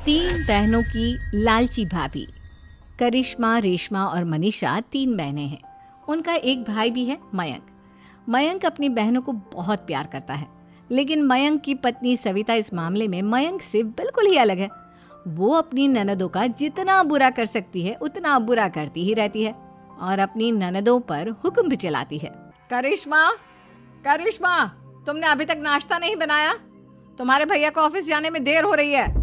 तीन बहनों की लालची भाभी। करिश्मा, रेशमा और मनीषा तीन बहनें हैं। उनका एक भाई भी है, मयंक। मयंक अपनी बहनों को बहुत प्यार करता है, लेकिन मयंक की पत्नी सविता इस मामले में मयंक से बिल्कुल ही अलग है। वो अपनी ननदों का जितना बुरा कर सकती है उतना बुरा करती ही रहती है और अपनी ननदों पर हुक्म भी चलाती है। करिश्मा, करिश्मा, तुमने अभी तक नाश्ता नहीं बनाया? तुम्हारे भैया को ऑफिस जाने में देर हो रही है।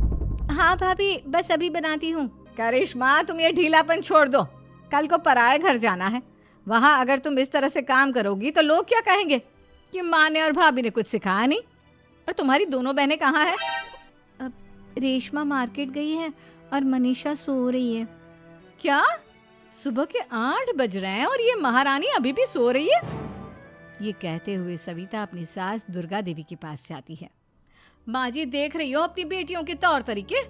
हाँ भाभी, बस अभी बनाती हूँ। करिश्मा, तुम ये ढीलापन छोड़ दो। कल को पराए घर जाना है। वहाँ अगर तुम इस तरह से काम करोगी तो लोग क्या कहेंगे कि माँ ने और भाभी ने कुछ सिखाया नहीं। और तुम्हारी दोनों बहनें कहाँ हैं? अब रेशमा मार्केट गई है और मनीषा सो रही है। क्या? सुबह के 8 बज रहे हैं और ये महारानी अभी भी सो रही है? ये कहते हुए सविता अपनी सास दुर्गा देवी के पास जाती है। माँ जी, देख रही हो अपनी बेटियों के तौर तरीके?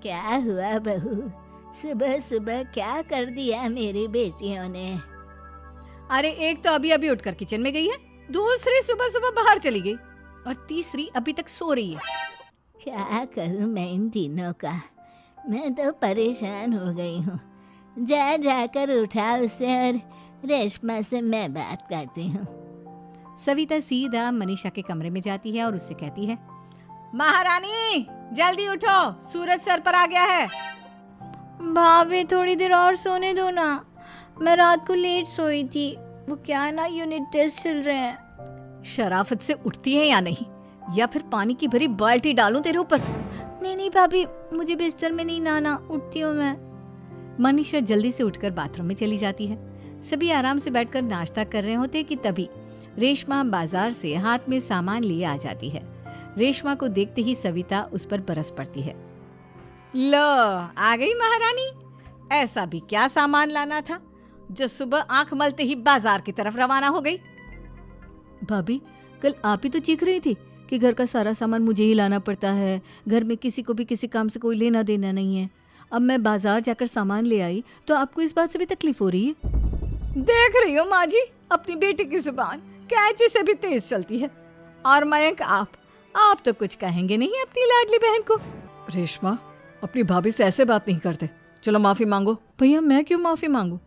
क्या हुआ बहू, सुबह सुबह क्या कर दिया मेरी बेटियों ने? अरे एक तो अभी अभी उठकर किचन में गई है, दूसरी सुबह सुबह बाहर चली गई और तीसरी अभी तक सो रही है। क्या करूं मैं इन तीनों का, मैं तो परेशान हो गई हूँ। जा जाकर उठा उसे और रेशमा से मैं बात करती हूँ। सविता सीधा मनीषा के कमरे में जाती है और उससे कहती है, महारानी जल्दी उठो, सूरज सर पर आ गया है। भाभी थोड़ी देर और सोने दो ना, मैं रात को लेट सोई थी। वो क्या ना, यूनिट टेस्ट चल रहे हैं। शराफत से उठती है या नहीं, या फिर पानी की भरी बाल्टी डालूं तेरे ऊपर? नहीं भाभी, मुझे बिस्तर में नहीं लाना, उठती हूँ मैं। मनीषा जल्दी से उठकर बाथरूम में चली जाती है। सभी आराम से बैठकर नाश्ता कर रहे होते कि तभी रेशमा बाजार से हाथ में सामान लिए आ जाती है। रेशमा को देखते ही सविता उस पर बरस पड़ती है। लो, आ गई महारानी। ऐसा भी क्या सामान लाना था जो सुबह आंख मलते ही बाजार की तरफ रवाना हो गई? भाभी, कल आप ही तो चीख रही थी कि घर का सारा सामान मुझे ही लाना पड़ता है, घर में किसी को भी किसी काम से कोई लेना देना नहीं है। अब मैं बाजार जाकर सामान ले आई तो आपको इस बात से भी तकलीफ हो रही है? देख रही हो माँ जी, अपनी बेटी की जुबान कैंची से भी तेज चलती है। और मयंक, आप तो कुछ कहेंगे नहीं अपनी लाडली बहन को। रेशमा, अपनी भाभी से ऐसे बात नहीं करते। चलो माफी मांगो। भैया, मैं क्यों माफी मांगू?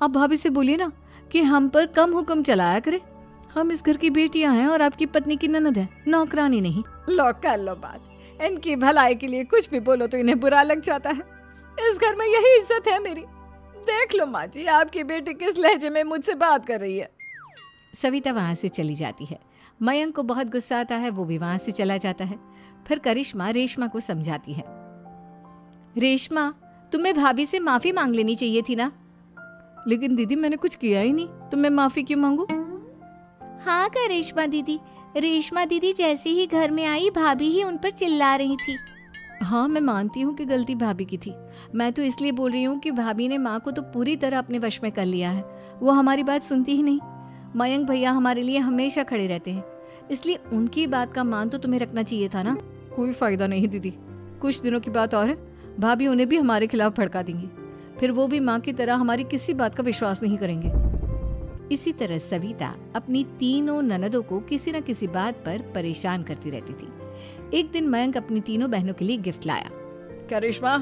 आप भाभी से बोलिए ना कि हम पर कम हुक्म चलाया करे। हम इस घर की बेटियां हैं और आपकी पत्नी की ननद है, नौकरानी नहीं। लो कर लो बात। इनकी भलाई के लिए कुछ भी बोलो तो इन्हें बुरा लग जाता है। इस घर में यही इज्जत है मेरी। देख लो माँ जी, आपकी बेटी किस लहजे में मुझसे बात कर रही है। सविता वहां से चली जाती है। मयंक को बहुत गुस्सा आता है, वो भी वहां से चला जाता है। फिर करिश्मा रेशमा को समझाती है। रेशमा, तुम्हें भाभी से माफी मांग लेनी चाहिए थी ना। लेकिन दीदी, मैंने कुछ किया ही नहीं, तो मैं माफी क्यों मांगू? हाँ करिश्मा दीदी, रेशमा दीदी जैसे ही घर में आई भाभी ही उन पर चिल्ला रही थी। हाँ, मैं मानती हूँ कि गलती भाभी की थी। मैं तो इसलिए बोल रही हूँ कि भाभी ने माँ को तो पूरी तरह अपने वश में कर लिया है। वो हमारी बात सुनती ही नहीं। मयंक भैया हमारे लिए हमेशा खड़े रहते हैं, इसलिए उनकी बात का मान तो तुम्हें रखना चाहिए था ना। कोई फायदा नहीं दीदी, कुछ दिनों की बात और है, भाभी उन्हें भी हमारे खिलाफ भड़का देंगी। फिर वो भी माँ की तरह हमारी किसी बात का विश्वास नहीं करेंगे। इसी तरह सविता अपनी तीनों ननदों को किसी न किसी बात पर परेशान करती रहती थी। एक दिन मयंक अपनी तीनों बहनों के लिए गिफ्ट लाया। क्या रेशमा,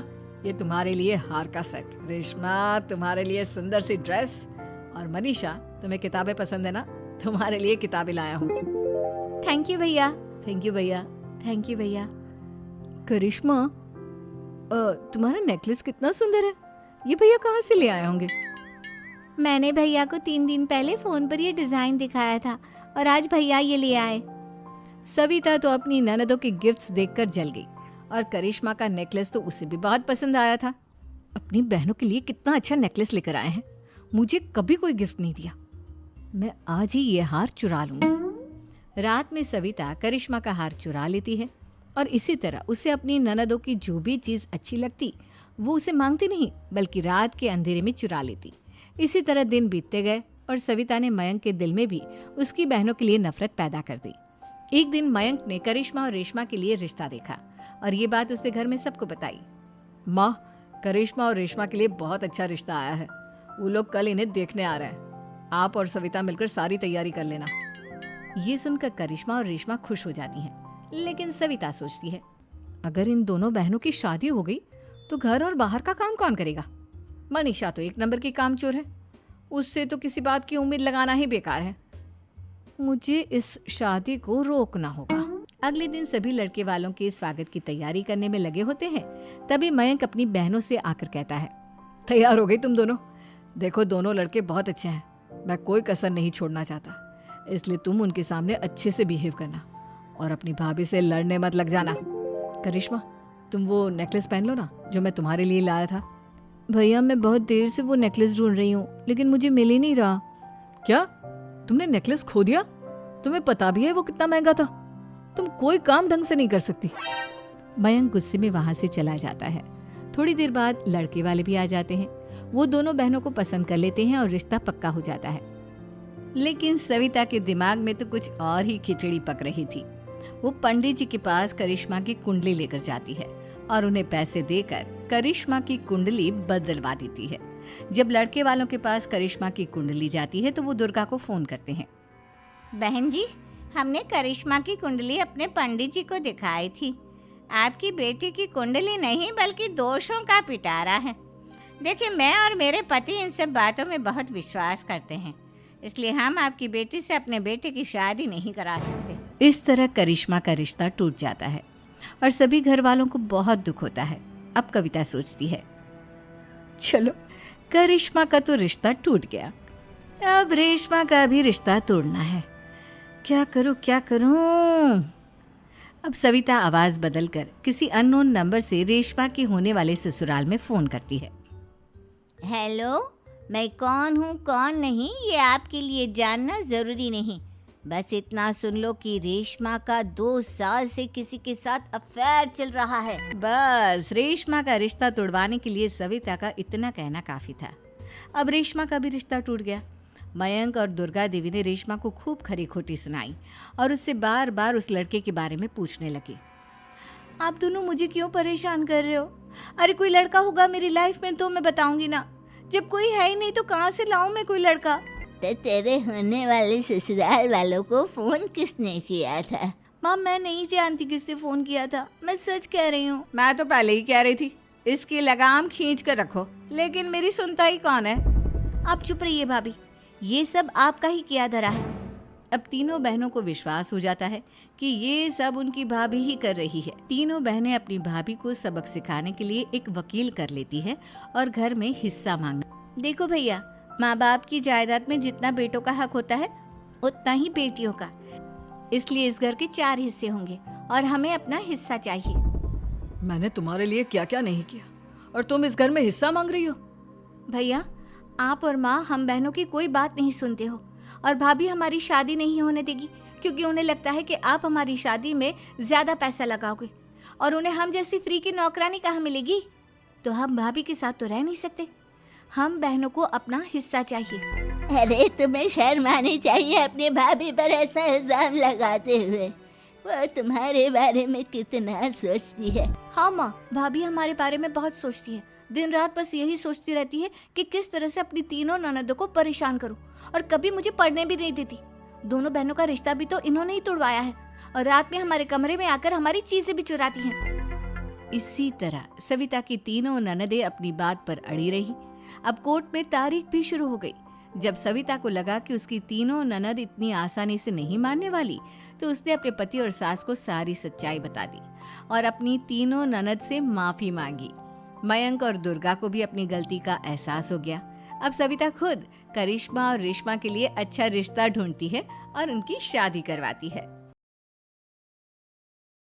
ये तुम्हारे लिए हार का सेट। रेशमा, तुम्हारे लिए सुंदर सी ड्रेस। और मनीषा, तुम्हें किताबें पसंद है ना, तुम्हारे लिए किताबें लाया हूँ। थैंक यू भैया। थैंक यू भैया। थैंक यू भैया। करिश्मा, तुम्हारा नेकलेस कितना सुंदर है। ये भैया कहाँ से ले आए होंगे? मैंने भैया को 3 दिन पहले फोन पर ये डिजाइन दिखाया था और आज भैया ये ले आए। सविता तो अपनी ननदों के गिफ्ट्स देखकर जल गई और करिश्मा का नेकलेस तो उसे भी बहुत पसंद आया था। अपनी बहनों के लिए कितना अच्छा नेकलेस लेकर आए हैं, मुझे कभी कोई गिफ्ट नहीं दिया। मैं आज ही ये हार चुरा लूंगी। रात में सविता करिश्मा का हार चुरा लेती है और इसी तरह उसे अपनी ननदों की जो भी चीज़ अच्छी लगती वो उसे मांगती नहीं, बल्कि रात के अंधेरे में चुरा लेती। इसी तरह दिन बीतते गए और सविता ने मयंक के दिल में भी उसकी बहनों के लिए नफरत पैदा कर दी। एक दिन मयंक ने करिश्मा और रेशमा के लिए रिश्ता देखा और ये बात उसने घर में सबको बताई। माँ, करिश्मा और रेशमा के लिए बहुत अच्छा रिश्ता आया है। वो लोग कल इन्हें देखने आ रहे हैं। आप और सविता मिलकर सारी तैयारी कर लेना। ये सुनकर करिश्मा और रेशमा खुश हो जाती हैं, लेकिन सविता सोचती है, अगर इन दोनों बहनों की शादी हो गई तो घर और बाहर का काम कौन करेगा? मनीषा तो एक नंबर की कामचोर है, उससे तो किसी बात की उम्मीद लगाना ही बेकार है। मुझे इस शादी को रोकना होगा। अगले दिन सभी लड़के वालों के स्वागत की तैयारी करने में लगे होते हैं। तभी मयंक अपनी बहनों से आकर कहता है, तैयार हो गई तुम दोनों? देखो दोनों लड़के बहुत अच्छे हैं, मैं कोई कसर नहीं छोड़ना चाहता, इसलिए तुम उनके सामने अच्छे से बिहेव करना और अपनी भाभी से लड़ने मत लग जाना। करिश्मा, तुम वो नेकलेस पहन लो ना जो मैं तुम्हारे लिए लाया था। भैया मैं बहुत देर से वो नेकलेस ढूंढ रही हूँ, लेकिन मुझे मिल ही नहीं रहा। क्या तुमने नेकलेस खो दिया? तुम्हें पता भी है वो कितना महंगा था? तुम कोई काम ढंग से नहीं कर सकती। मयंक गुस्से में वहां से चला जाता है। थोड़ी देर बाद लड़के वाले भी आ जाते हैं। वो दोनों बहनों को पसंद कर लेते हैं और रिश्ता पक्का हो जाता है। लेकिन सविता के दिमाग में तो कुछ और ही खिचड़ी पक रही थी। वो पंडित जी के पास करिश्मा की कुंडली लेकर जाती है और उन्हें पैसे देकर करिश्मा की कुंडली बदलवा देती है। जब लड़के वालों के पास करिश्मा की कुंडली जाती है तो वो दुर्गा को फोन करते हैं। बहन जी, हमने करिश्मा की कुंडली अपने पंडित जी को दिखाई थी। आपकी बेटी की कुंडली नहीं बल्कि दोषों का पिटारा है। देखिए, मैं और मेरे पति इन सब बातों में बहुत विश्वास करते हैं, इसलिए हम आपकी बेटी से अपने बेटे की शादी नहीं करा सकते। इस तरह करिश्मा का रिश्ता टूट जाता है और सभी घर वालों को बहुत दुख होता है। अब कविता सोचती है, चलो करिश्मा का तो रिश्ता टूट गया, अब रेशमा का भी रिश्ता तोड़ना है। क्या करूं? अब सविता आवाज बदलकर किसी अननोन नंबर से रेशमा के होने वाले ससुराल में फोन करती है। हेलो, मैं कौन हूँ कौन नहीं ये आपके लिए जानना ज़रूरी नहीं। बस इतना सुन लो कि रेशमा का 2 साल से किसी के साथ अफेयर चल रहा है। बस रेशमा का रिश्ता तोड़वाने के लिए सविता का इतना कहना काफी था। अब रेशमा का भी रिश्ता टूट गया। मयंक और दुर्गा देवी ने रेशमा को खूब खरी खोटी सुनाई और उससे बार बार उस लड़के के बारे में पूछने लगी। आप दोनों मुझे क्यों परेशान कर रहे हो? अरे कोई लड़का होगा मेरी लाइफ में तो मैं बताऊंगी ना, जब कोई है ही नहीं तो कहाँ से लाऊं मैं कोई लड़का? तो तेरे होने वाले ससुराल वालों को फोन किसने किया था? माँ मैं नहीं जानती किसने फोन किया था, मैं सच कह रही हूँ। मैं तो पहले ही कह रही थी इसकी लगाम खींच कर रखो, लेकिन मेरी सुनता ही कौन है। आप चुप रहिए भाभी, ये सब आपका ही किया धरा है। अब तीनों बहनों को विश्वास हो जाता है कि ये सब उनकी भाभी ही कर रही है। तीनों बहनें अपनी भाभी को सबक सिखाने के लिए एक वकील कर लेती है और घर में हिस्सा मांगना। देखो भैया, माँ बाप की जायदाद में जितना बेटों का हक होता है उतना ही बेटियों का, इसलिए इस घर के 4 हिस्से होंगे और हमें अपना हिस्सा चाहिए। मैंने तुम्हारे लिए क्या क्या नहीं किया और तुम इस घर में हिस्सा मांग रही हो? भैया, आप और माँ हम बहनों की कोई बात नहीं सुनते हो और भाभी हमारी शादी नहीं होने देगी क्योंकि उन्हें लगता है कि आप हमारी शादी में ज्यादा पैसा लगाओगे और उन्हें हम जैसी फ्री की नौकरानी कहाँ मिलेगी। तो हम भाभी के साथ तो रह नहीं सकते, हम बहनों को अपना हिस्सा चाहिए। अरे तुम्हें शर्म आनी चाहिए अपने भाभी पर ऐसा इल्जाम लगाते हुए। वो तुम्हारे बारे में कितना सोचती है। हाँ माँ, भाभी हमारे बारे में बहुत सोचती है। दिन रात बस यही सोचती रहती है कि किस तरह से अपनी तीनों ननदों को परेशान करूं और कभी मुझे पढ़ने भी नहीं देती। दोनों बहनों का रिश्ता भी तो इन्होंने ही तोड़वाया है और रात में हमारे कमरे में आकर हमारी चीजें भी चुराती हैं। इसी तरह सविता की तीनों ननदें अपनी बात पर अड़ी रही। अब कोर्ट में तारीख भी शुरू हो गई। जब सविता को लगा कि उसकी तीनों ननद इतनी आसानी से नहीं मानने वाली, तो उसने अपने पति और सास को सारी सच्चाई बता दी और अपनी तीनों ननद से माफी मांगी। मयंक और दुर्गा को भी अपनी गलती का एहसास हो गया। अब सविता खुद करिश्मा और रेशमा के लिए अच्छा रिश्ता ढूंढती है और उनकी शादी करवाती है।